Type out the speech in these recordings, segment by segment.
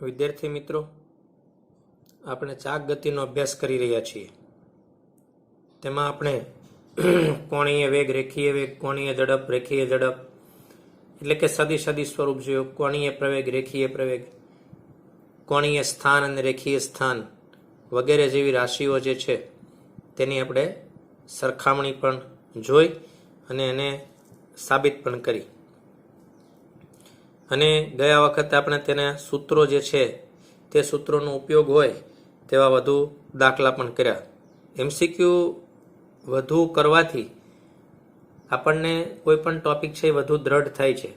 વિદ્યાર્થી મિત્રો, આપણે ચાક ગતિનો અભ્યાસ કરી રહ્યા છીએ. તેમાં આપણે કોણીય વેગ, રેખીય વેગ, કોણીય ઝડપ, રેખીય ઝડપ એટલે કે સદી સ્વરૂપ જોયું. કોણીય પ્રવેગ, રેખીય પ્રવેગ, કોણીય સ્થાન અને રેખીય સ્થાન વગેરે જેવી રાશિઓ જે છે તેની આપણે સરખામણી પણ જોઈ અને એને સાબિત પણ કરી. અને ગયા વખતે આપણે તેના સૂત્રો જે છે તે સૂત્રોનો ઉપયોગ હોય તેવા વધુ દાખલા પણ કર્યા. MCQ વધુ કરવાથી આપણને કોઈ પણ ટોપિક છે એ વધુ દ્રઢ થાય છે.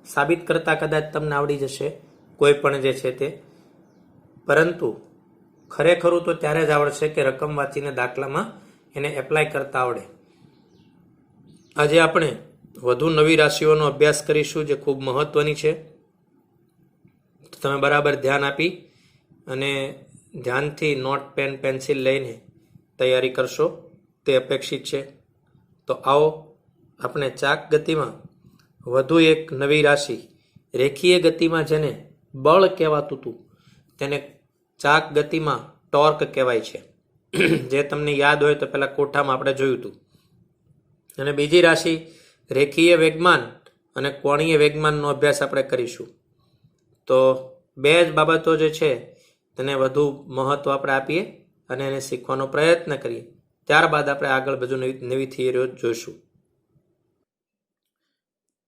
સાબિત કરતાં કદાચ તમને આવડી જશે કોઈ પણ જે છે તે, પરંતુ ખરેખરું તો ત્યારે જ આવડશે કે રકમ વાંચીને દાખલામાં એને એપ્લાય કરતા આવડે. આજે આપણે વધુ નવી રાશિઓનો અભ્યાસ કરીશું જે ખૂબ મહત્વની છે. તો તમે બરાબર ધ્યાન આપી અને ધ્યાનથી નોટ, પેન, પેન્સિલ લઈને તૈયારી કરશો તે અપેક્ષિત છે. તો આવો આપણે ચાક ગતિમાં વધુ એક નવી રાશિ, રેખીય ગતિમાં જેને બળ કહેવાતું હતું તેને ચાક ગતિમાં ટોર્ક કહેવાય છે. જે તમને યાદ હોય તો પહેલાં કોઠામાં આપણે જોયું હતું. અને બીજી રાશિ રેખીય વેગમાન અને કોણીય વેગમાનનો અભ્યાસ આપણે કરીશું. તો બે જ બાબતો જે છે તેને વધુ મહત્વ આપણે આપીએ અને એને શીખવાનો પ્રયત્ન કરીએ. ત્યારબાદ આપણે આગળ બધું નવી થિયરીઓ જોઈશું.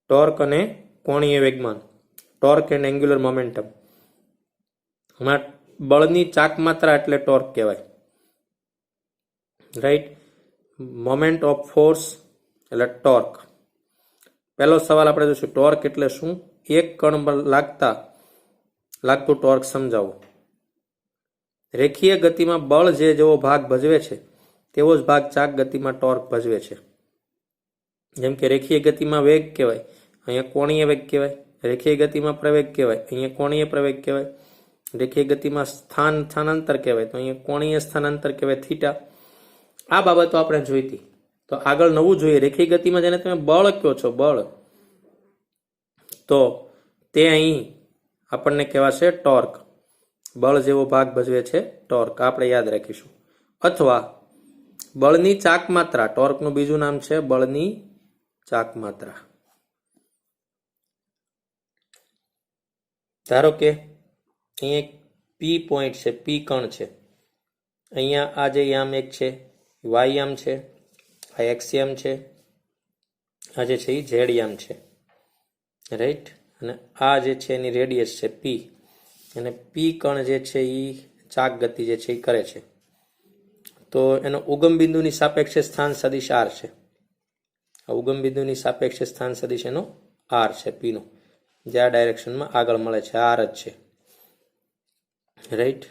ટોર્ક અને કોણીય વેગમાન, ટોર્ક એન્ડ એંગ્યુલર મોમેન્ટમ. હમણાં બળની ચાક માત્રા એટલે ટોર્ક કહેવાય, રાઈટ. મોમેન્ટ ઓફ ફોર્સ એટલે ટોર્ક. પહેલો સવાલ આપણે જોઈશું, ટોર્ક એટલે શું? એક કણ લાગતું ટોર્ક સમજાવો. રેખીય ગતિમાં બળ જેવો ભાગ ભજવે છે તેવો જ ભાગ ચાક ગતિમાં ટોર્ક ભજવે છે. જેમ કે રેખીય ગતિમાં વેગ કહેવાય, અહીંયા કોણીય વેગ કહેવાય. રેખીય ગતિમાં પ્રવેગ કહેવાય, અહીંયા કોણીય પ્રવેગ કહેવાય. રેખીય ગતિમાં સ્થાનાંતર કહેવાય તો અહીંયા કોણીય સ્થાનાંતર કહેવાય, થીટા. આ બાબતો આપણે જોઈતી. તો આગળ નવું જોઈએ, રેખીય ગતિમાં જેને તમે બળ કહો છો, બળ, તો તે અહીં આપણને કહેવાશે ટોર્ક. બળ જેવો ભાગ ભજવે છે ટોર્ક, આપણે યાદ રાખીશું. અથવા બળની ચાક માત્રા, ટોર્કનું બીજું નામ છે બળની ચાક માત્રા. ધારો કે અહીંયા એક પી પોઈન્ટ છે, પી કણ છે. અહીંયા આ જે યામ એક છે વાય યામ છે, આ એક્સ યામ છે, આ જે છે એ ઝેડ યામ છે, રાઈટ. અને આ જે છે એની રેડિયસ છે પી, અને પી કણ જે છે એ ચાક ગતિ જે છે એ કરે છે. તો એનો ઉગમ બિંદુની સાપેક્ષે સ્થાન સદિશ આર છે. આ ઉગમ બિંદુની સાપેક્ષે સ્થાન સદિશ એનો આર છે, પીનો, જે આ ડાયરેક્શનમાં આગળ મળે છે, આર જ છે, રાઈટ.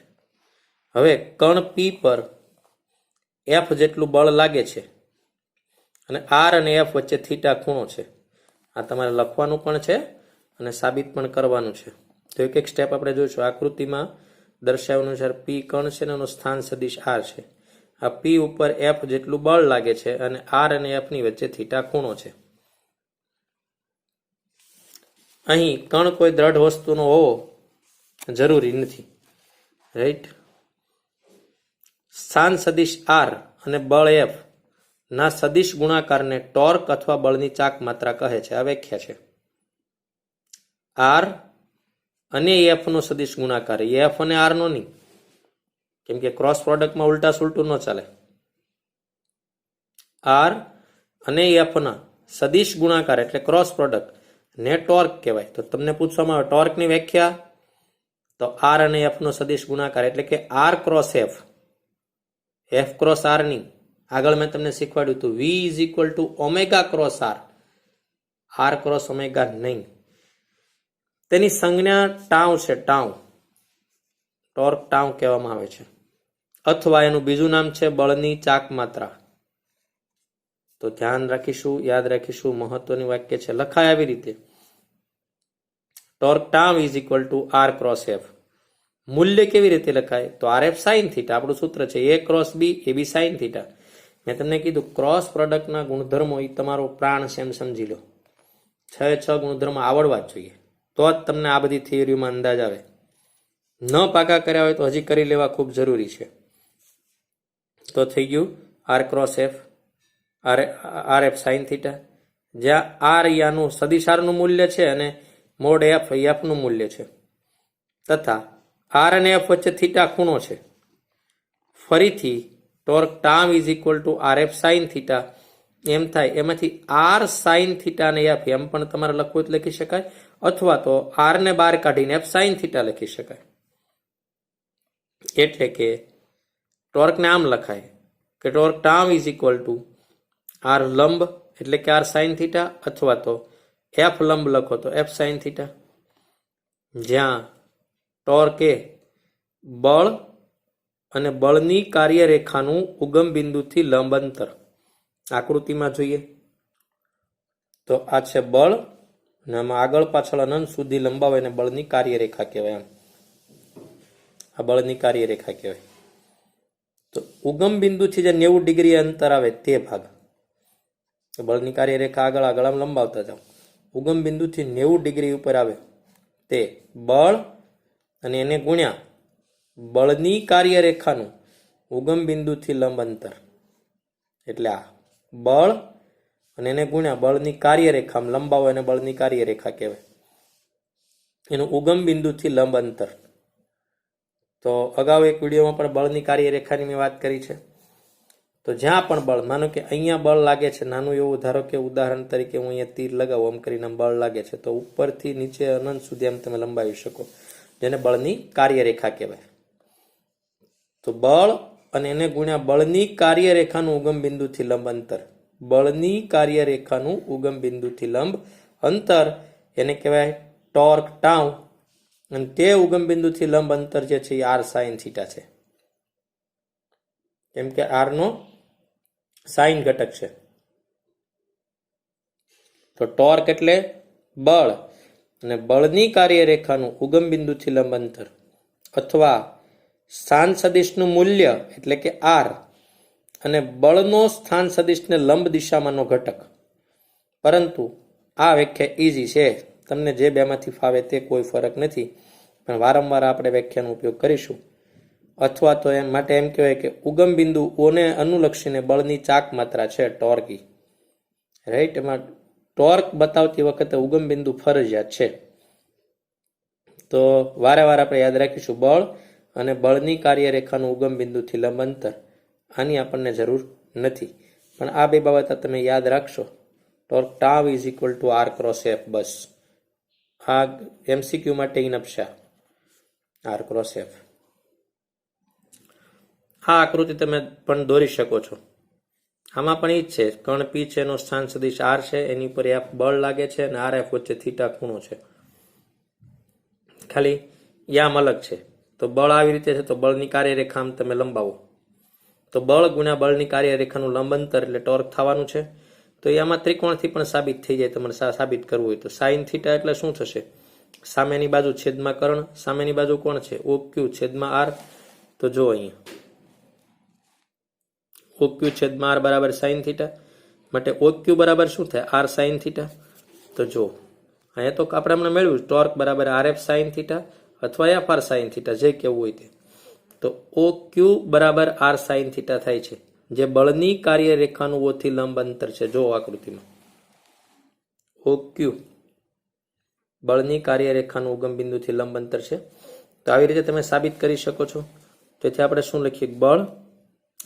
હવે કણ પી પર એફ જેટલું બળ લાગે છે અને આર અને એફ વચ્ચે થીટા ખૂણો છે. આ તમારે લખવાનું પણ છે અને સાબિત પણ કરવાનું છે. તો એક એક સ્ટેપ આપણે જોઈશું. આકૃતિમાં દર્શાવ્યા અનુસાર પી કણ છે અને એનું સ્થાન સદિશ આર છે. આ પી ઉપર એફ જેટલું બળ લાગે છે અને આર અને એફ ની વચ્ચે થીટા ખૂણો છે. અહીં કણ કોઈ દ્રઢ વસ્તુનો હોવો જરૂરી નથી, રાઈટ. સ્થાન સદિશ આર અને બળ એફ ના સદિશ ગુણાકારને ટોર્ક અથવા બળની ચાક માત્રા કહે છે. આ વ્યાખ્યા છે. આર અને એફ નો સદિશ ગુણાકાર, એફ અને આર નો નહીં, કેમ કે ક્રોસ પ્રોડક્ટમાં ઉલટા સુલટું ન ચાલે. આર અને એફ ના સદિશ ગુણાકાર એટલે ક્રોસ પ્રોડક્ટ ને ટોર્ક કહેવાય. તો તમને પૂછવામાં આવે ટોર્કની વ્યાખ્યા, તો આર અને એફ નો સદિશ ગુણાકાર એટલે કે R cross F, F cross R ની. આગળ મેં તમને શીખવાડ્યું હતું V is equal to omega cross R, R cross omega નહીં. તેની સંજ્ઞા ટાઉ છે, ટાઉ, ટોર્ક ટાઉ કહેવામાં આવે છે. અથવા એનું બીજું નામ છે બળની ચાક માત્રા. તો ધ્યાન રાખીશું, યાદ રાખીશું, મહત્વની વાક્ય છે. લખાય આવી રીતે, torque tau is equal to R cross F. મૂલ્ય કેવી રીતે લખાય? તો આર એફ સાઇન થીટા, આપણું સૂત્ર છે એ ક્રોસ બી, એ બી સાઇન થીટા. મેં તમને કીધું ક્રોસ પ્રોડક્ટના ગુણધર્મો એ તમારો પ્રાણ છે એમ સમજી લો. 6 ગુણધર્મો આવડવા જ જોઈએ, તો જ તમને આ બધી થિયરીમાં અંદાજ આવે. ન પાકા કર્યા હોય તો હજી કરી લેવા ખૂબ જરૂરી છે. તો થઈ ગયું R cross F, R F sine theta, જ્યાં આર યાનું સદિશ આરનું મૂલ્ય છે અને મોડ એફ એફનું મૂલ્ય છે, તથા આર અને એફ વચ્ચે થીટા ખૂણો છે. ફરીથી torque tau is equal to R F sine theta એમ થાય. એમાંથી આર સાઇન થીટા ને એફ એમ પણ તમારે લખવું તો લખી શકાય, અથવા તો આર ને બહાર કાઢીને એફ સાઇન થીટા લખી શકાય. એટલે કે ટોર્કને આમ લખાય કે torque tau is equal to R લંબ એટલે કે આર સાઇન થીટા, અથવા તો એફ લંબ લખો તો એફ સાઇન થીટા, જ્યાં ટોર્ક એ બળ અને બળની કાર્યરેખાનું ઉગમ બિંદુથી લંબ અંતર. આકૃતિમાં જોઈએ તો આ છે બળ અને આમાં આગળ પાછળ અનંત સુધી લંબાવે અને બળની કાર્યરેખા કહેવાય. આ બળની કાર્યરેખા કહેવાય. તો ઉગમ બિંદુથી જે 90 ડિગ્રી અંતર આવે તે ભાગ, બળની કાર્યરેખા આગળ આગળ આમ લંબાવતા જાઓ, ઉગમ બિંદુથી 90 ડિગ્રી ઉપર આવે તે બળ અને એને ગુણ્યા બળની કાર્યરેખાનું ઉગમ બિંદુથી લંબ અંતર, એટલે આ બળ અને એને ગુણ્યા બળની કાર્યરેખા લંબાવો અને બળની કાર્યરેખા કહેવાય, એનું ઉગમ બિંદુથી લંબ અંતર. તો અગાઉ એક વિડીયોમાં પણ બળની કાર્યરેખાની મેં વાત કરી છે. તો જ્યાં પણ બળ, માનો કે અહીંયા બળ લાગે છે, નાનું એવું ધારો કે ઉદાહરણ તરીકે હું અહીંયા તીર લગાવું આમ કરીને બળ લાગે છે, તો ઉપરથી નીચે અનંત સુધી આમ તમે લંબાવી શકો, જેને બળની કાર્યરેખા કહેવાય. તો બળ અને એને ગુણ્યા બળની કાર્યરેખાનું ઉગમ બિંદુથી લંબ અંતર, બળની કાર્યરેખાનું ઉગમ બિંદુથી લંબ અંતર એને કહેવાય ટોર્ક ટાઉ. અને તે ઉગમ બિંદુથી લંબ અંતર જે છે એ આર સાઇન થીટા છે, કેમ કે આર નો સાઇન ઘટક છે. તો ટોર્ક એટલે બળ અને બળની કાર્યરેખાનું ઉગમ બિંદુથી લંબ અંતર, અથવા સ્થાન સદિશનું મૂલ્ય એટલે કે આર અને બળનો સ્થાન સદિશને લંબ દિશામાંનો ઘટક. પરંતુ આ વ્યાખ્યા ઇઝી છે, તમને જે બેમાંથી ફાવે તે કોઈ ફરક નથી, પણ વારંવાર આપણે વ્યાખ્યાનો ઉપયોગ કરીશું. અથવા તો એમ માટે એમ કહેવાય કે ઉગમ બિંદુઓને અનુલક્ષીને બળની ચાક માત્રા છે ટોર્કી, રાઈટ. એમાં ટોર્ક બતાવતી વખતે ઉગમ બિંદુ ફરજિયાત છે. તો વારે વાર આપણે યાદ રાખીશું બળ અને બળની કાર્યરેખાનું ઉગમ બિંદુથી લંબ અંતર, આની આપણને જરૂર નથી, પણ આ બે બાબત તમે યાદ રાખશો. Torque tau is equal to R cross F, બસ આ એમસીક્યુ માટે ઇનફ છે, આર ક્રોસ એફ. આ આકૃતિ તમે પણ દોરી શકો છો. આમાં પણ એ જ છે, કર્ણ પી છે, એનો સ્થાન સદિશ આર છે, એની ઉપર એફ બળ લાગે છે અને આર એફ વચ્ચે થીટા ખૂણો છે, ખાલી યામ અલગ છે. તો બળ આવી રીતે છે, તો બળની કાર્યરેખા આમ તમે લંબાવો તો બળ ગુણ્યા બળની કાર્યરેખાનું લંબ અંતર એટલે ટોર્ક થવાનું છે. તો એ આમાં ત્રિકોણથી પણ સાબિત થઈ જાય. તમારે સાબિત કરવું હોય તો સાઇન થીટા એટલે શું થશે? સામેની બાજુ છેદમાં કર્ણ, સામેની બાજુ કોણ છે? ઓ ક્યુ છેદમાં આર. તો જો અહીંયા ઓ ક્યુ છેદમાં આર બરાબર સાઇન થીટા, માટે ઓ ક્યુ બરાબર શું થાય? R sine theta. તો જો અહીંયા તો આપણે હમણાં મેળવ્યું ટોર્ક બરાબર આર એફ સાઇન થીટા અથવા એફ આર સાઇન થીટા, જે કેવું હોય તે. તો ઓ ક્યુ બરાબર આર સાઇન થીટા થાય છે, જે બળની કાર્યરેખાનું ઓથી લંબ અંતર છે. જો આકૃતિમાં ઓ ક્યુ બળની કાર્યરેખાનું ઉગમ બિંદુથી લંબ અંતર છે. તો આવી રીતે તમે સાબિત કરી શકો છો. તેથી આપણે શું લખીએ? બળ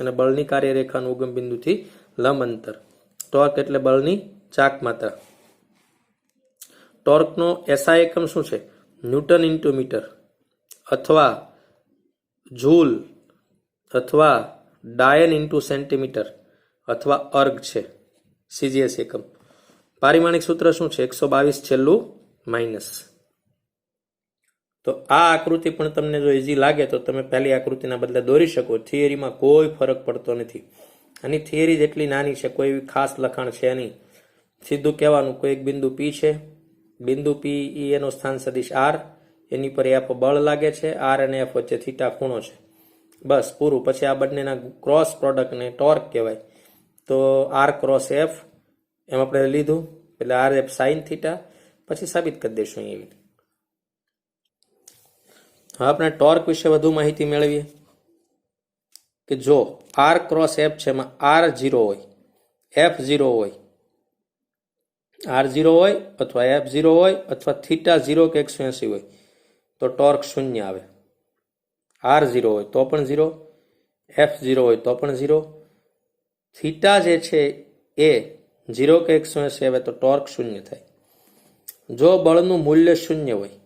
અને બળની કાર્યરેખાનું ઉગમ બિંદુથી લંબ અંતર. ટોર્ક એટલે બળની ચાક માત્રા. ટોર્કનો એસઆઈ એકમ શું છે? ન્યૂટન ઇન્ટુ મીટર અથવા જૂલ અથવા ડાયન ઇન્ટુ સેન્ટીમીટર અથવા અર્ગ છે. સીજીએસ એકમ. પારિમાણિક સૂત્ર શું છે? 122 છેલ્લું માઇનસ. તો આ આકૃતિ પણ તમને જો ઇઝી લાગે તો તમે પહેલી આકૃતિના બદલે દોરી શકો. થિયરીમાં કોઈ ફરક પડતો નથી. આની થિયરી જેટલી નાની છે, કોઈ એવી ખાસ લખાણ છે નહીં. સીધું કહેવાનું, કોઈ એક બિંદુ પી છે, બિંદુ પી એનો સ્થાન સદિશ આર, એની પર એફ બળ લાગે છે, આર અને એફ વચ્ચે થીટા ખૂણો છે, બસ પૂરું. પછી આ બંનેના ક્રોસ પ્રોડક્ટને ટોર્ક કહેવાય. તો આર ક્રોસ એફ એમ આપણે લીધું, એટલે આર એફ સાઇન થીટા. પછી સાબિત કરી દઈશું એવી. હવે આપણે ટોર્ક વિશે વધુ માહિતી મેળવીએ કે જો આર ક્રોસ એફ છે એમાં આર 0 હોય, એફ 0 હોય, આર 0 હોય અથવા એફ 0 હોય અથવા થીટા 0 કે 180 હોય તો ટોર્ક શૂન્ય આવે. આર 0 હોય તો પણ 0, એફ 0 હોય તો પણ 0, થીટા જે છે એ 0 કે 180 આવે તો ટોર્ક શૂન્ય થાય. જો બળનું મૂલ્ય શૂન્ય હોય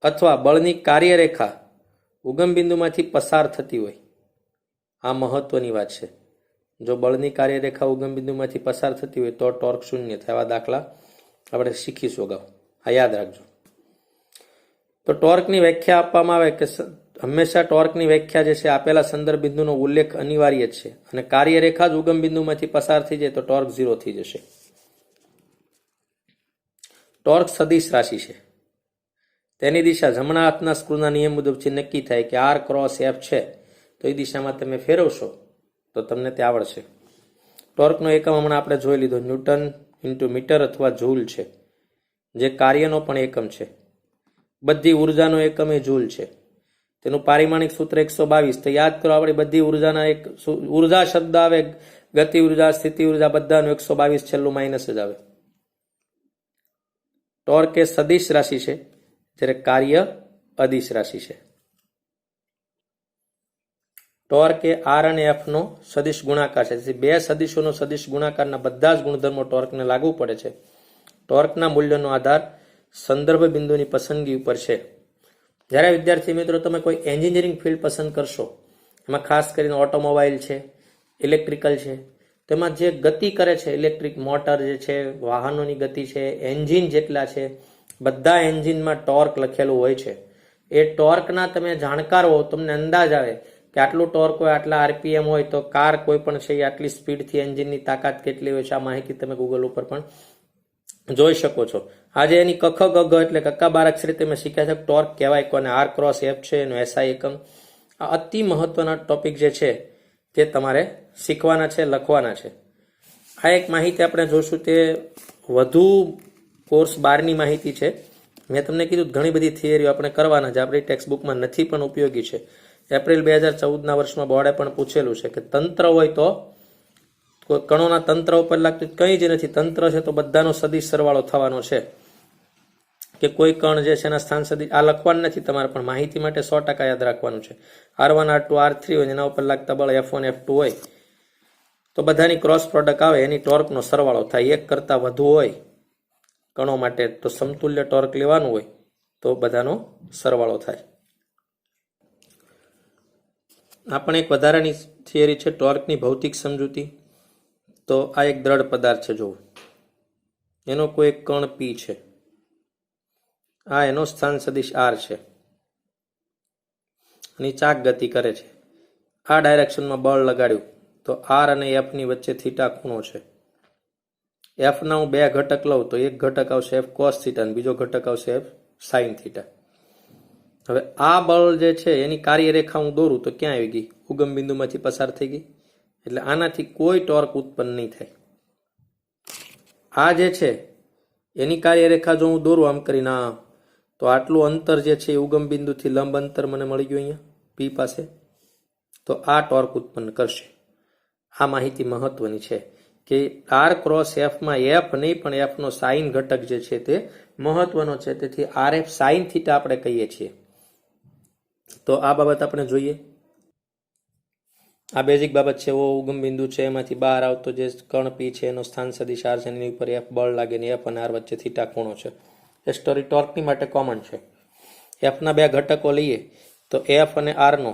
અથવા બળની કાર્યરેખા ઉગમ બિંદુમાંથી પસાર થતી હોય, આ મહત્વની વાત છે. જો બળની કાર્યરેખા ઉગમ બિંદુમાંથી પસાર થતી હોય તો ટોર્ક શૂન્ય થાય. આવા દાખલા આપણે શીખીશું અગાઉ, આ યાદ રાખજો. તો ટોર્કની વ્યાખ્યા આપવામાં આવે કે હંમેશા ટોર્કની વ્યાખ્યા જે છે આપેલા સંદર્ભ બિંદુનો ઉલ્લેખ અનિવાર્ય છે અને કાર્યરેખા જ ઉગમ બિંદુમાંથી પસાર થઈ જાય તો ટોર્ક 0 થઈ જશે. ટોર્ક સદિશ રાશિ છે. તેની દિશા જમણા હાથના સ્ક્રૂના નિયમ મુજબથી નક્કી થાય કે આર ક્રોસ એફ છે તો એ દિશામાં તમે ફેરવશો તો તમને તે આવડશે. ટોર્કનો એકમ હમણાં આપણે જોઈ લીધો, ન્યૂટન ઇન્ટુ મીટર અથવા જૂલ છે, જે કાર્યનો પણ એકમ છે. બધી ઉર્જાનો એકમ એ જૂલ છે. તેનું પારિમાણિક સૂત્ર 122. તો યાદ કરો, આપણી બધી ઉર્જાના એક ઉર્જા શબ્દ આવે, ગતિ ઉર્જા, સ્થિતિ ઉર્જા, બધાનું 122 છેલ્લું માઇનસ જ આવે. ટોર્ક એ સદિશ રાશિ છે જ્યારે કાર્ય અદિશ રાશિ છે. ટોર્ક એ આર અને એફ નો સદિશ ગુણાકાર છે. તેથી બે સદિશોનો સદિશ ગુણાકારના બધા જ ગુણધર્મો ટોર્કને લાગુ પડે છે. ટોર્કના મૂલ્યનો આધાર સંદર્ભ બિંદુની પસંદગી ઉપર છે. જ્યારે વિદ્યાર્થી મિત્રો તમે કોઈ એન્જિનિયરિંગ ફિલ્ડ પસંદ કરશો, એમાં ખાસ કરીને ઓટોમોબાઈલ છે, ઇલેક્ટ્રિકલ છે, તેમાં જે ગતિ કરે છે, ઇલેક્ટ્રિક મોટર જે છે, વાહનોની ગતિ છે, એન્જિન જેટલા છે, બધા એન્જિનમાં ટોર્ક લખેલું હોય છે. એ ટોર્કના તમે જાણકાર હો, તમને અંદાજ આવે કે આટલું ટોર્ક હોય, આટલા આરપીએમ હોય તો કાર કોઈ પણ છે એ આટલી સ્પીડથી એન્જિનની તાકાત કેટલી હોય છે. આ માહિતી તમે ગૂગલ ઉપર પણ જોઈ શકો છો. આજે એની કખ ગગ એટલે કક્કા બાર અક્ષરે તમે શીખ્યા છે ટોર્ક કહેવાય કોને, આર ક્રોસ એફ છે, એનો એસઆઈ એકમ. આ અતિ મહત્વના ટોપિક જે છે તે તમારે શીખવાના છે, લખવાના છે. આ એક માહિતી આપણે જોશું તે વધુ કોર્સ 12ની માહિતી છે. મેં તમને કીધું ઘણી બધી થિયરીઓ આપણે કરવાના છે, આપણી ટેક્સ્ટ બુકમાં નથી પણ ઉપયોગી છે. એપ્રિલ 2014ના વર્ષમાં બોર્ડે પણ પૂછેલું છે કે તંત્ર હોય તો કણોના તંત્ર ઉપર લાગતું કંઈ જ નથી. તંત્ર છે તો બધાનો સદિશ સરવાળો થવાનો છે. કે કોઈ કણ જે છે એના સ્થાન સદિશ આ લખવાનું નથી તમારે, પણ માહિતી માટે 100% યાદ રાખવાનું છે. R1 R2 R3 હોય એના ઉપર લાગતા બળ F1 F2 હોય તો બધાની ક્રોસ પ્રોડક્ટ આવે, એની ટોર્કનો સરવાળો થાય. એક કરતાં વધુ હોય કણો માટે તો સમતુલ્ય ટોર્ક લેવાનું હોય તો બધાનો સરવાળો થાય. આ પણ એક વધારાની થિયરી છે ટોર્કની ભૌતિક સમજૂતી. તો આ એક દ્રઢ પદાર્થ છે, જોવો એનો કોઈ એક કણ પી છે, આ એનો સ્થાન સદિશ આર છે અને ચાક ગતિ કરે છે. આ ડાયરેક્શનમાં બળ લગાડ્યું તો આર અને એફ ની વચ્ચે થીટા ખૂણો છે. એફ ના હું બે ઘટક લઉં તો એક ઘટક આવશે એફ કોસ થીટા અને બીજો ઘટક આવશે એફ સાઇન થીટા. હવે આ બળ જે છે એની કાર્યરેખા હું દોરું તો ક્યાં આવી ગઈ? ઉગમ બિંદુમાંથી પસાર થઈ ગઈ. એટલે આનાથી કોઈ ટોર્ક ઉત્પન્ન નહીં થાય. આ જે છે એની કાર્યરેખા જો હું દોરું આમ કરીને તો આટલું અંતર જે છે એ ઉગમ બિંદુથી લંબ અંતર મને મળી ગયું અહીંયા પી પાસે, તો આ ટોર્ક ઉત્પન્ન કરશે. આ માહિતી મહત્વની છે કે આર ક્રોસ એફમાં એફ નહીં પણ એફનો સાઇન ઘટક જે છે તે મહત્વનો છે. તેથી આર એફ સાઇન થીટા આપણે કહીએ છીએ. તો આ બાબત આપણે જોઈએ. આ બેઝિક બાબત છે. એવો ઉગમ બિંદુ છે, એમાંથી બહાર આવતો જે કણ પી છે એનો સ્થાન સદિશ આર છે, એની ઉપર એફ બળ લાગે ને એફ અને આર વચ્ચે થીટા ખૂણો છે. એ સ્ટોરી ટોર્કની માટે કોમન છે. એફના બે ઘટકો લઈએ તો એફ અને આરનો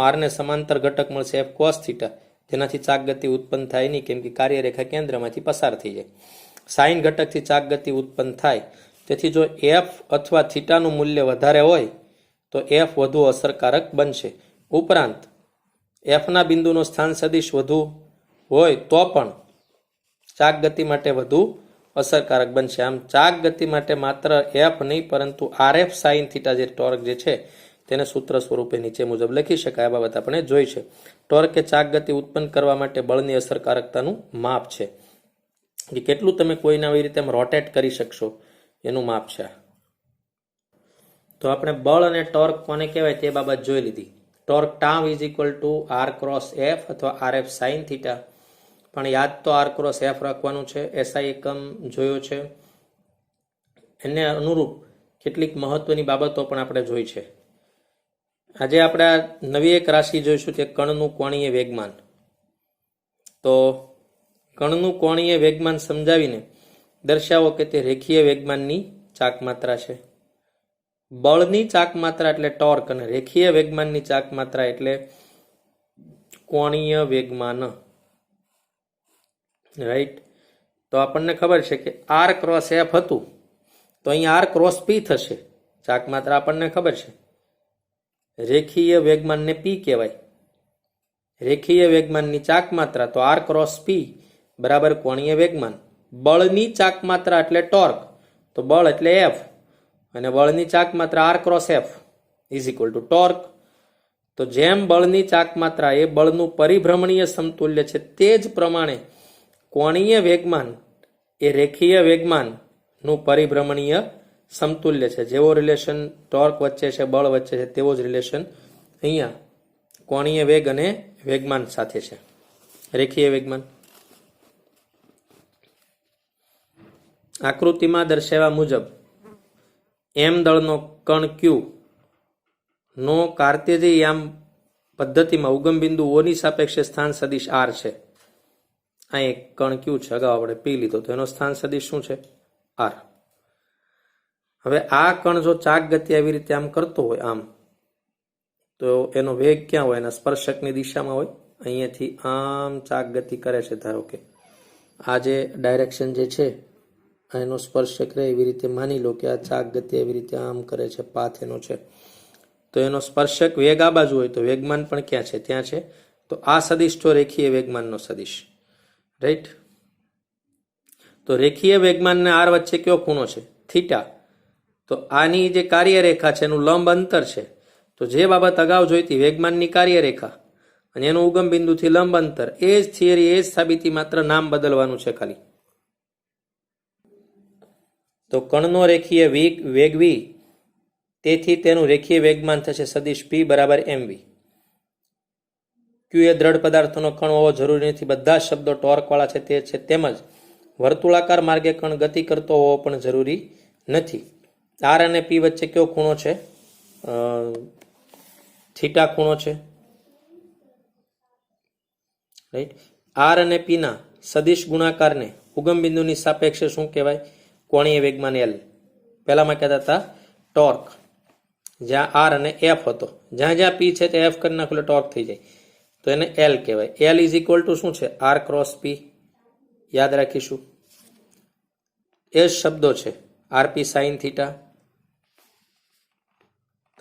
આરને સમાંતર ઘટક મળશે એફ કોસ થીટા, જેનાથી ચાક ગતિ ઉત્પન્ન થાય નહીં કેમ કે કાર્યરેખા કેન્દ્રમાંથી પસાર થઈ જાય. સાઇન ઘટકથી ચાક ગતિ ઉત્પન્ન થાય. તેથી જો એફ અથવા થીટાનું મૂલ્ય વધારે હોય તો એફ વધુ અસરકારક બનશે. ઉપરાંત એફના બિંદુનો સ્થાન સદિશ વધુ હોય તો પણ ચાક ગતિ માટે વધુ અસરકારક બનશે. આમ ચાક ગતિ માટે માત્ર એફ નહીં પરંતુ આર એફ સાઇન થીટા જે ટોર્ક જે છે તેને સૂત્ર સ્વરૂપે નીચે મુજબ લખી શકાય. આ બાબત આપણે જોઈ છે. ટોર્ક એ ચાક ગતિ ઉત્પન્ન કરવા માટે બળની અસરકારકતાનું માપ છે, કે કેટલું તમે કોઈને આવી રીતે રોટેટ કરી શકશો એનું માપ છે. તો આપણે બળ અને ટોર્ક કોને કહેવાય તે બાબત જોઈ લીધી. Torque tau is equal to R cross F અથવા આર એફ સાઇન થીટા, પણ યાદ તો આર ક્રોસ એફ રાખવાનું છે. એસઆઈ એકમ જોયો છે, એને અનુરૂપ કેટલીક મહત્વની બાબતો પણ આપણે જોઈ છે. આજે આપણે નવી એક રાશિ જોઈશું તે કણનું કોણીય વેગમાન. તો કણનું કોણીય વેગમાન સમજાવીને દર્શાવો કે તે રેખીય વેગમાનની ચાક માત્રા છે. બળની ચાક માત્રા એટલે ટોર્ક અને રેખીય વેગમાનની ચાક માત્રા એટલે કોણીય વેગમાન. રાઈટ. તો આપણને ખબર છે કે આર ક્રોસ એફ હતું, તો અહીંયા આર ક્રોસ પી થશે. ચાક માત્રા આપણને ખબર છે. રેખીય વેગમાનને પી કહેવાય. રેખીય વેગમાનની ચાક માત્રા તો આર ક્રોસ પી બરાબર કોણીય વેગમાન. બળની ચાક માત્રા એટલે ટોર્ક, તો બળ એટલે એફ, અને બળની ચાક માત્રા R cross F is equal to torque. તો જેમ બળની ચાક માત્રા એ બળનું પરિભ્રમણીય સમતુલ્ય છે, તે જ પ્રમાણે કોણીય વેગમાન એ રેખીય વેગમાનનું પરિભ્રમણીય સમતુલ્ય છે. જેવો રિલેશન ટોર્ક વચ્ચે છે, બળ વચ્ચે છે, તેવો જ રિલેશન અહીંયા કોણીય વેગ અને વેગમાન સાથે છે. રેખીય વેગમાન આકૃતિમાં દર્શાવ્યા મુજબ એમ દળનો કણ ક્યુ નો કાર્તેજીયામ પદ્ધતિમાં ઉગમ બિંદુ ઓની સાપેક્ષે સ્થાન સદિશ આર છે. આ એક કણ ક્યુ છે, અગાઉ આપણે પી લીધો, તો એનો સ્થાન સદિશ શું છે? આર. હવે આ કણ જો ચાક ગતિ આવી રીતે આમ કરતો હોય આમ, તો એનો વેગ ક્યાં હોય? એના સ્પર્શકની દિશામાં હોય. અહીંયાથી આમ ચાક ગતિ કરે છે. ધારો કે આ જે ડાયરેક્શન જે છે એનો સ્પર્શક રહે, એવી રીતે માની લો કે આ ચાક ગતિ એવી રીતે આમ કરે છે, પાથ એનો છે, તો એનો સ્પર્શક વેગ આ બાજુ હોય તો વેગમાન પણ ક્યાં છે? ત્યાં છે. તો આ સદિશ તો રેખીય વેગમાનનો સદિશ. રાઈટ. તો રેખીય વેગમાનને આર વચ્ચે કયો ખૂણો છે? થીટા. તો આની જે કાર્યરેખા છે એનું લંબ અંતર છે. તો જે બાબત અગાઉ જોઈતી વેગમાનની કાર્યરેખા અને એનું ઉગમ બિંદુથી લંબ અંતર, એ જ થિયરી, એ જ સાબિતી, માત્ર નામ બદલવાનું છે ખાલી. તો કણનો રેખીય વેગ વી, તેથી તેનું રેખીય વેગમાન થશે સદિશ પી બરાબર એમવી. ક્યુ એ દ્રઢ પદાર્થોનો કણ હોવો જરૂરી નથી. બધા શબ્દો ટોર્ક વાળા છે તે છે. તેમજ વર્તુળાકાર માર્ગે કણ ગતિ કરતો હોવો પણ જરૂરી નથી. આર અને પી વચ્ચે કયો ખૂણો છે? થીટા ખૂણો છે. રાઈટ. આર અને પી ના સદિશ ગુણાકારને ઉગમ બિંદુની સાપેક્ષે શું કહેવાય? કોણીય વેગમાન એલ. પહેલામાં કહેતા હતા ટોર્ક, જ્યાં આર અને એફ હતો. જ્યાં જ્યાં પી છે તે એફ કરી નાખો એટલે ટોર્ક થઈ જાય, તો એને એલ કહેવાય. એલ ઇઝ ઇક્વલ ટુ શું છે? આર ક્રોસ પી. યાદ રાખીશું. એ જ શબ્દો છે. આરપી સાઇન થીટા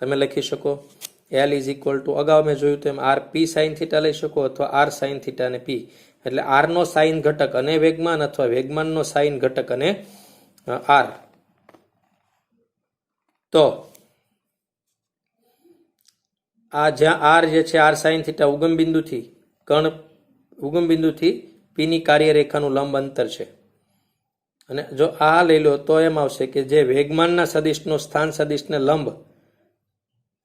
તમે લખી શકો. એલ ઇઝ ઇક્વલ ટુ, અગાઉ મેં જોયું તેમ આર પી સાઇન થીટા લઈ શકો અથવા આર સાઇન થીટા અને પી. એટલે આર નો સાઇન ઘટક અને વેગમાન અથવા વેગમાનનો સાઇન ઘટક અને આર. તો આ જ્યાં આર જે છે, આર સાઇન થીટા ઉગમ બિંદુથી પી ની કાર્યરેખાનું લંબ અંતર છે. અને જો આ લઈ લો તો એમ આવશે કે જે વેગમાનના સદિશનો સ્થાન સદિશને લંબ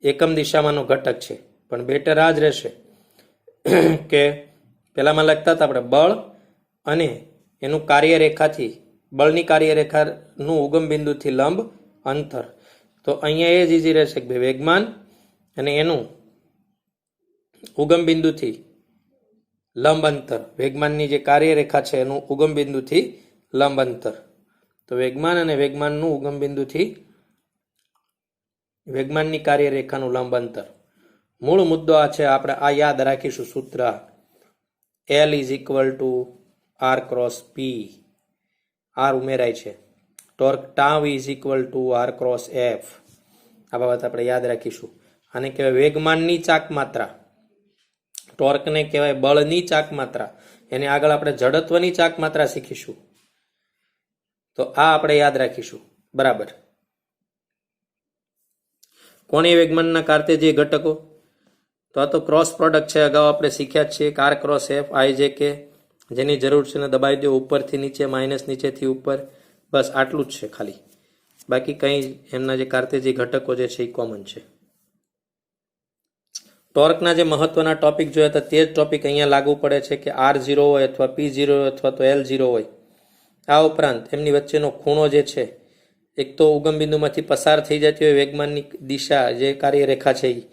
એકમ દિશામાંનો ઘટક છે. પણ બેટર આ જ રહેશે કે પેલામાં લખતા હતા આપણે બળ અને એનું કાર્યરેખાથી, બળની કાર્યરેખાનું ઉગમ બિંદુથી લંબ અંતર. તો અહીંયા એ જ ઈઝી રહેશે કે વેગમાન અને એનું ઉગમ બિંદુથી લંબ અંતર, વેગમાનની જે કાર્યરેખા છે એનું ઉગમ બિંદુથી લંબ અંતર. તો વેગમાન અને વેગમાનનું ઉગમ બિંદુથી વેગમાનની કાર્યરેખાનું લંબ અંતર. મૂળ મુદ્દો આ છે. આપણે આ યાદ રાખીશું સૂત્ર. L is equal to R cross P. R ઉમેરાય છે. Torque tau is equal to R cross F. આ બાબત આપણે યાદ રાખીશું. આને કહેવાય વેગમાનની ચાક માત્રા. ટોર્કને કહેવાય બળની ચાક માત્રા. એને આગળ આપણે જડત્વની ચાક માત્રા શીખીશું. તો આ આપણે યાદ રાખીશું. બરાબર. કોણીય વેગમાનના કાર્તેજીય ઘટકો, તો આ તો ક્રોસ પ્રોડક્ટ છે. અગાઉ આપણે શીખ્યા જ છીએ. આર ક્રોસ એફ આઈ જે કે, જેની જરૂર છે ને દબાઈ દો ઉપરથી નીચે, માઇનસ નીચેથી ઉપર. બસ આટલું જ છે ખાલી. બાકી કંઈ એમના જે કાર્તેજી ઘટકો જે છે એ કોમન છે. ટોર્કના જે મહત્વના ટોપિક જોયા હતા તે જ ટોપિક અહીંયા લાગુ પડે છે કે R0 હોય અથવા P0 હોય અથવા તો L0 હોય. આ ઉપરાંત એમની વચ્ચેનો ખૂણો જે છે એક તો ઉગમ બિંદુમાંથી પસાર થઈ જતી હોય વેગમાનની દિશા જે કાર્યરેખા છે એ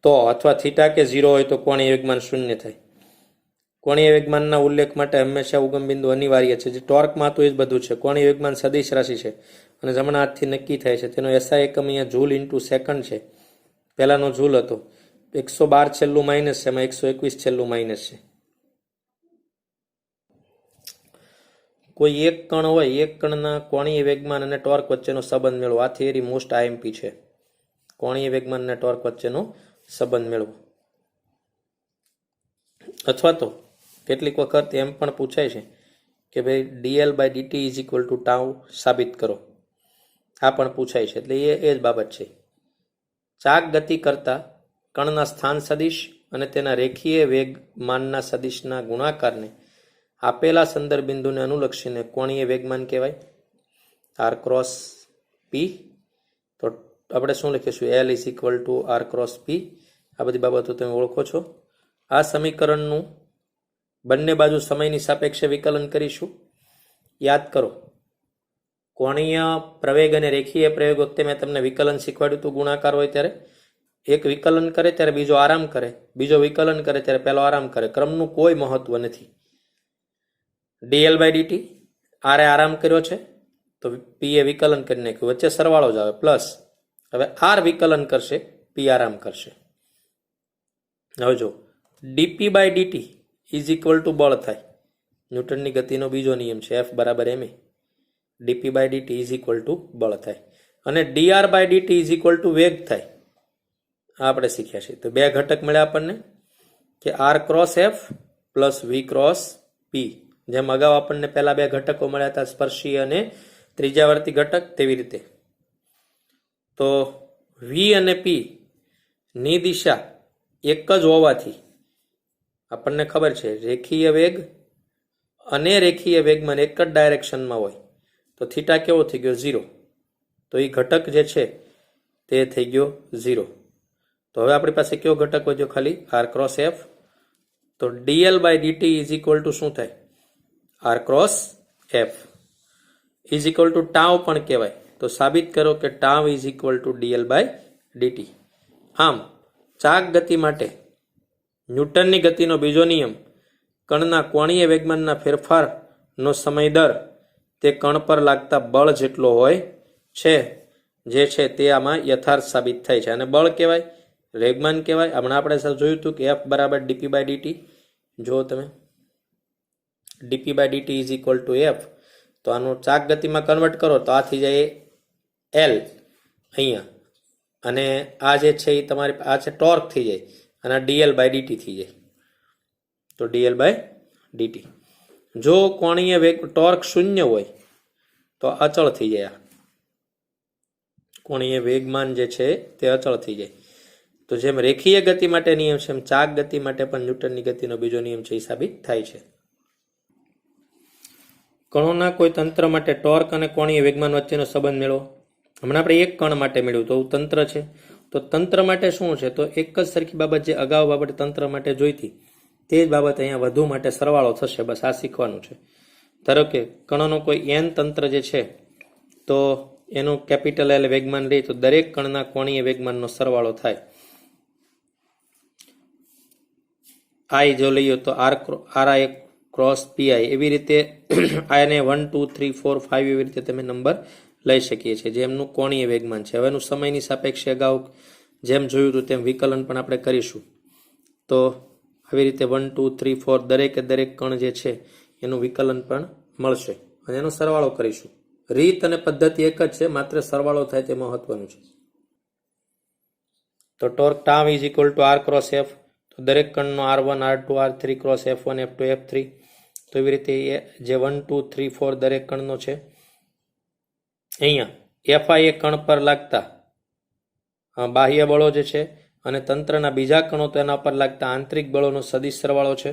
તો અથવા થીટા કે 0 હોય તો કોણીય વેગમાન શૂન્ય થાય. કોણીય વેગમાનના ઉલ્લેખ માટે હંમેશા ઉગમ બિંદુ અનિવાર્ય છે. જે ટોર્કમાં તો એ જ બધું છે. કોણીય વેગમાન સદિશ રાશિ છે અને જમણા હાથથી નક્કી થાય છે. તેનો SI એકમ અહીંયા જૂલ ઇન્ટુ સેકન્ડ છે. પહેલાનો જૂલ હતો. 112 છેલ્લું માઇનસ છે, એમાં 121 છેલ્લું માઇનસ છે. કોઈ એક કણ હોય, એક કણના કોણીય વેગમાન અને ટોર્ક વચ્ચેનો સંબંધ મેળવો. આ થિયરી મોસ્ટ IMP છે. કોણીય વેગમાન અને ટોર્ક વચ્ચેનો સંબંધ મેળવો. અથવા તો કેટલીક વખત એમ પણ પૂછાય છે કે ભાઈ dl/dt is equal to tau સાબિત કરો. આ પણ પૂછાય છે. એટલે એ જ બાબત છે. ચાક ગતિ કરતા કણના સ્થાન સદિશ અને તેના રેખીય વેગમાનના સદિશના ગુણાકારને આપેલા સંદર્ભ બિંદુને અનુલક્ષીને કોણીય વેગમાન કહેવાય. R cross P. તો આપણે શું લખીશું? L is equal two R cross P. આ બધી બાબતો તમે ઓળખો છો. આ સમીકરણનું બંને બાજુ સમયની સાપેક્ષે વિકલન કરીશું. યાદ કરો, કોણીય પ્રવેગ અને રેખીય પ્રવેગ વખતે મેં તમને વિકલન શીખવાડ્યું હતું. ગુણાકાર હોય ત્યારે એક વિકલન કરે ત્યારે બીજો આરામ કરે, બીજો વિકલન કરે ત્યારે પહેલો આરામ કરે. ક્રમનું કોઈ મહત્વ નથી. dl/dt R એ આરામ કર્યો છે તો P એ વિકલન કરી નાખ્યું, વચ્ચે સરવાળો જ આવે પ્લસ. હવે R વિકલન કરશે, P આરામ કરશે. હવે જો dp/dt ઇઝ ઇક્વલ ટુ બળ થાય. ન્યૂટનની ગતિનો બીજો નિયમ છે F બરાબર ma. dp/dt is equal two બળ થાય અને dr/dt ઇઝ ઇક્વલ ટુ વેગ થાય. આપણે શીખ્યા છીએ. તો બે ઘટક મળ્યા આપણને કે R cross F plus V cross P. જેમ અગાઉ આપણને પહેલા બે ઘટકો મળ્યા હતા સ્પર્શી અને ત્રિજ્યાવર્તી ઘટક, તેવી રીતે. તો V અને P ની દિશા એક જ હોવાથી આપણને ખબર છે રેખીય વેગ અને રેખીય વેગમાન એક જ ડાયરેક્શનમાં હોય તો થીટા કેવો થઈ ગયો? 0. તો એ ઘટક જે છે તે થઈ ગયો 0. તો હવે આપણી પાસે કયો ઘટક વધ્યો? ખાલી R ક્રોસ F. તો dl/dt ઇઝ ઇક્વલ ટુ શું થાય? R cross F is equal to tau પણ કહેવાય. તો સાબિત કરો કે tau is equal two dl/dt. આમ ચાક ગતિ માટે ન્યૂટનની ગતિનો બીજો નિયમ કણના કોણીય વેગમાનના ફેરફારનો સમય દર તે કણ પર લાગતા બળ જેટલો હોય છે, જે છે તે આમાં યથાર્થ સાબિત થાય છે. અને બળ કહેવાય, વેગમાન કહેવાય. હમણાં આપણે જોયું હતું કે F બરાબર dp/dt. જો તમે dp/dt is equal two F, તો આનું ચાક ગતિમાં કન્વર્ટ કરો તો આ થઈ જાય L અહીંયા, અને આ જે છે એ તમારી આ છે ટોર્ક થઈ જાય અને dl/dt થઈ જાય. તો dl/dt. જો કોણીય વેગ ટોર્ક શૂન્ય હોય તો અચળ થઈ જાય. કોણીય વેગમાન જે છે તે અચળ થઈ જાય. તો જેમ રેખીય ગતિ માટે નિયમ છે એમ ચાક ગતિ માટે પણ ન્યૂટનની ગતિનો બીજો નિયમ છે એ સાબિત થાય છે. કણોના કોઈ તંત્ર માટે ટોર્ક અને કોણીય વેગમાન વચ્ચેનો સંબંધ મેળવો. હમણાં આપણે એક કણ માટે મેળવ્યું તો તંત્ર છે. તો તંત્ર માટે શું છે? તો એક જ સરખી બાબત જે અગાઉ બાબત તંત્ર માટે જોઈતી તે જ બાબત અહીંયા વધુ માટે સરવાળો થશે. બસ આ શીખવાનું છે. ધારો કે કણોનો કોઈ n તંત્ર જે છે તો એનું કેપિટલ L વેગમાન રહે તો દરેક કણના કોણીય વેગમાનનો સરવાળો થાય. I જો લઈએ તો RI ક્રોસ PI. એવી રીતે આને 1 2 3 4 5 એવી રીતે તમે નંબર લઈ શકીએ છીએ જે એમનું કોણીય વેગમાન છે. હવેનું સમયની સાપેક્ષે અગાઉ જેમ જોયું હતું તેમ વિકલન પણ આપણે કરીશું. તો આવી રીતે 1 2 3 4 દરેકે દરેક કણ જે છે એનું વિકલન પણ મળશે અને એનો સરવાળો કરીશું. રીત અને પદ્ધતિ એક જ છે, માત્ર સરવાળો થાય તે મહત્વનું છે. તો torque tau is equal two R cross F. તો દરેક કણનો R1 R2 R3 cross F1 F2 F3. તો એવી રીતે જે 1 2 3 4 દરેક કણનો છે. અહીંયા FI એ કણ પર લાગતા બાહ્ય બળો જે છે અને તંત્રના બીજા કણો તો એના પર લાગતા આંતરિક બળોનો સદિશ સરવાળો છે.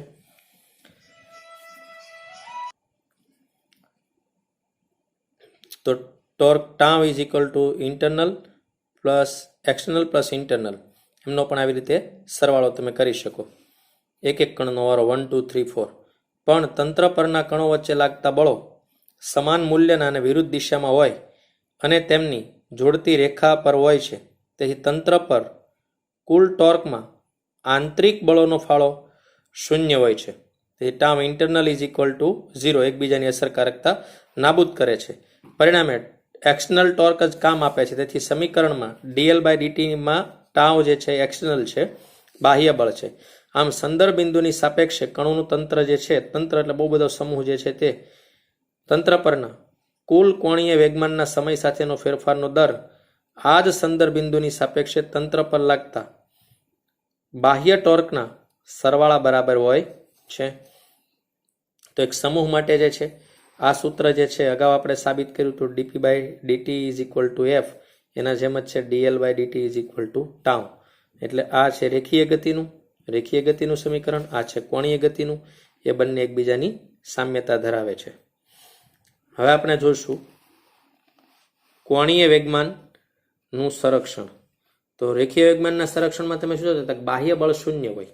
તો torque tau is equal two internal plus external plus internal, એમનો પણ આવી રીતે સરવાળો તમે કરી શકો. એક એક કણનો વારો 1 2 3 4. પણ તંત્ર પરના કણો વચ્ચે લાગતા બળો સમાન મૂલ્યના અને વિરુદ્ધ દિશામાં હોય અને તેમની જોડતી રેખા પર હોય છે. તેથી તંત્ર પર કુલ ટોર્કમાં આંતરિક બળોનો ફાળો શૂન્ય હોય છે. તેથી tau internal is equal two 0, એકબીજાની અસરકારકતા નાબૂદ કરે છે. પરિણામે એક્સટર્નલ ટોર્ક જ કામ આપે છે. તેથી સમીકરણમાં dl બાય ડીટીમાં ટાઉ જે છે એક્સટર્નલ છે, બાહ્ય બળ છે. આમ સંદર્ભ બિંદુની સાપેક્ષે કણોનું તંત્ર જે છે, તંત્ર એટલે બહુ બધો સમૂહ જે છે, તે તંત્ર પરના કુલ કોણીય વેગમાનના સમય સાથેનો ફેરફારનો દર આ જ સંદર્ભ બિંદુની સાપેક્ષે તંત્ર પર લાગતા બાહ્ય ટોર્કના સરવાળા બરાબર હોય છે. તો એક સમૂહ માટે જે છે આ સૂત્ર જે છે અગાઉ આપણે સાબિત કર્યું હતું, DP by DT is equal to F, એના જેમ જ છે DL by DT is equal to tau. એટલે આ છે રેખીય ગતિનું સમીકરણ, આ છે કોણીય ગતિનું. એ બંને એકબીજાની સામ્યતા ધરાવે છે. હવે આપણે જોઈશું કોણીય વેગમાનનું સંરક્ષણ. તો રેખીય વેગમાનના સંરક્ષણમાં તમે શું જોશો, બાહ્ય બળ શૂન્ય હોય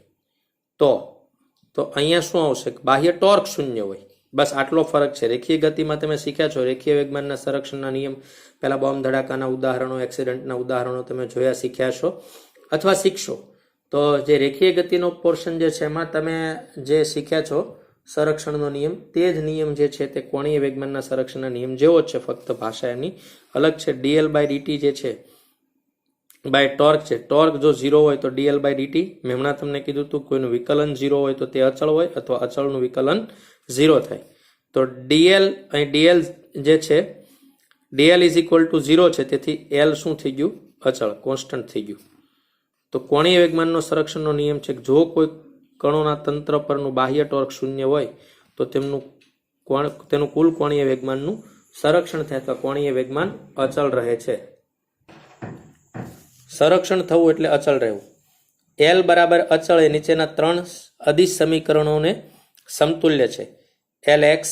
તો અહીંયા શું આવશે, બાહ્ય ટોર્ક શૂન્ય હોય. બસ આટલો ફરક છે. રેખીય ગતિમાં તમે શીખ્યા છો રેખીય વેગમાનના સંરક્ષણના નિયમ, પહેલા બોમ્બ ધડાકાના ઉદાહરણો, એક્સિડન્ટના ઉદાહરણો તમે જોયા, શીખ્યા છો અથવા શીખશો. તો જે રેખીય ગતિનો પોર્શન જે છે એમાં તમે જે શીખ્યા છો સંરક્ષણનો નિયમ, તે જ નિયમ જે છે તે કોણીય વેગમાનના સંરક્ષણના નિયમ જેવો જ છે, ફક્ત ભાષા એની અલગ છે. ડીએલ બાય ડીટી જે છે બાય ટોર્ક છે, ટોર્ક જો 0 હોય તો ડીએલ બાય ડીટી, મેં હમણાં તમને કીધું હતું કોઈનું વિકલન 0 હોય તો તે અચળ હોય અથવા અચળનું વિકલન 0 થાય. તો ડીએલ અહીં ડીએલ જે છે ડીએલ ઇઝ ઇક્વલ ટુ 0 છે, તેથી એલ શું થઈ ગયું, અચળ, કોન્સ્ટન્ટ થઈ ગયું. તો કોણીય વેગમાનનો સંરક્ષણનો નિયમ છે કે જો કોઈ કણોના તંત્ર પરનું બાહ્ય ટોર્ક શૂન્ય હોય તો તેનું કુલ કોણીય વેગમાનનું સંરક્ષણ થાય અથવા કોણીય વેગમાન અચળ રહે છે. સંરક્ષણ થવું એટલે અચળ રહેવું. એલ બરાબર અચળ એ નીચેના 3 અદિશ સમીકરણોને સમતુલ્ય છે. L X,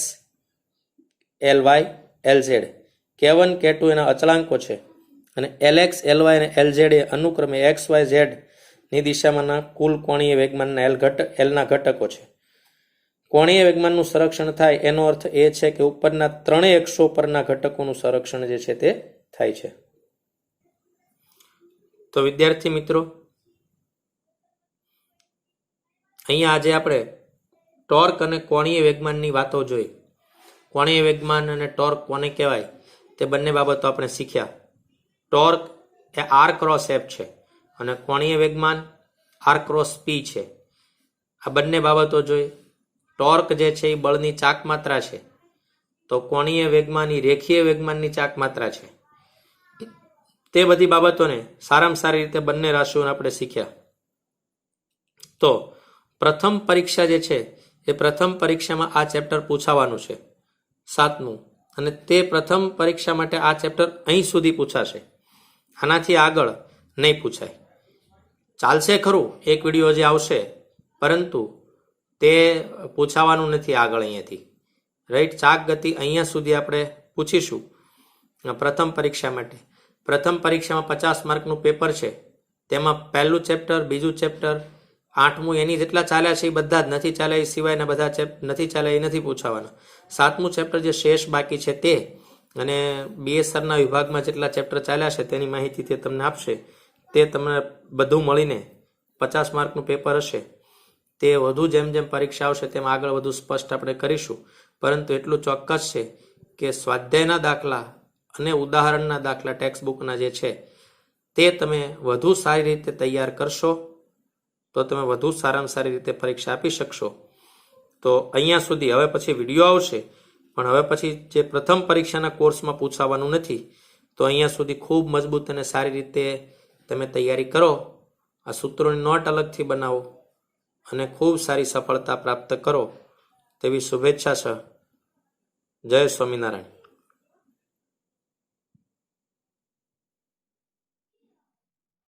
L Y, L Z. K1 K2 એના અચળાંકો છે અને LX, LY અને LZ એ અનુક્રમે XYZ ની દિશામાંના કુલ કોણીય વેગમાનના Lના ઘટકો છે. કોણીય વેગમાનનું સંરક્ષણ થાય એનો અર્થ એ છે કે ઉપરના ત્રણેય અક્ષો પરના ઘટકોનું સંરક્ષણ જે છે તે થાય છે. તો વિદ્યાર્થી મિત્રો, અહીંયા આજે આપણે ટોર્ક અને કોણીય વેગમાનની વાતો જોઈ. કોણીય વેગમાન અને ટોર્ક કોને કહેવાય તે બંને બાબતો આપણે શીખ્યા. ટોર્ક એ આર ક્રોસ એફ છે અને કોણીય વેગમાન આર ક્રોસ પી છે. આ બંને બાબતો જોઈ. ટોર્ક જે છે એ બળની ચાક માત્રા છે, તો કોણીય વેગમાન એ રેખીય વેગમાનની ચાક માત્રા છે. તે બધી બાબતોને સારામાં સારી રીતે બંને રાશિઓને આપણે શીખ્યા. તો પ્રથમ પરીક્ષા જે છે એ પ્રથમ પરીક્ષામાં આ ચેપ્ટર પૂછાવાનું છે, 7મું, અને તે પ્રથમ પરીક્ષા માટે આ ચેપ્ટર અહીં સુધી પૂછાશે. આનાથી આગળ નહીં પૂછાય. ચાલશે ખરું, એક વિડીયો જે આવશે, પરંતુ તે પૂછાવાનું નથી આગળ અહીંયાથી. રાઈટ, ચાક ગતિ અહીંયા સુધી આપણે પૂછીશું પ્રથમ પરીક્ષા માટે. પ્રથમ પરીક્ષામાં 50 માર્કનું પેપર છે. તેમાં પહેલું ચેપ્ટર, બીજું ચેપ્ટર, 8મું એની જેટલા ચાલ્યા છે એ બધા જ, નથી ચાલ્યા એ સિવાયના બધા નથી ચાલ્યા એ નથી પૂછાવાના. 7મું ચેપ્ટર જે શેષ બાકી છે તે, અને બીએસઆરના વિભાગમાં જેટલા ચેપ્ટર ચાલ્યા છે તેની માહિતી તે તમને આપશે. તે તમને બધું મળીને 50 માર્કનું પેપર હશે. તે વધુ જેમ જેમ પરીક્ષા આવશે તેમ આગળ વધુ સ્પષ્ટ આપણે કરીશું. પરંતુ એટલું ચોક્કસ છે કે સ્વાધ્યાયના દાખલા અને ઉદાહરણના દાખલા ટેક્સ્ટબુકના જે છે તે તમે વધુ સારી રીતે તૈયાર કરશો તો તમે વધુ સારામાં સારી રીતે પરીક્ષા આપી શકશો. તો અહીંયા સુધી, હવે પછી વિડીયો આવશે પણ હવે પછી જે પ્રથમ પરીક્ષાના કોર્સમાં પૂછાવાનું નથી. તો અહીંયા સુધી ખૂબ મજબૂત અને સારી રીતે તમે તૈયારી કરો. આ સૂત્રોની નોટ અલગથી બનાવો અને ખૂબ સારી સફળતા પ્રાપ્ત કરો તેવી શુભેચ્છા છે. જય સ્વામિનારાયણ.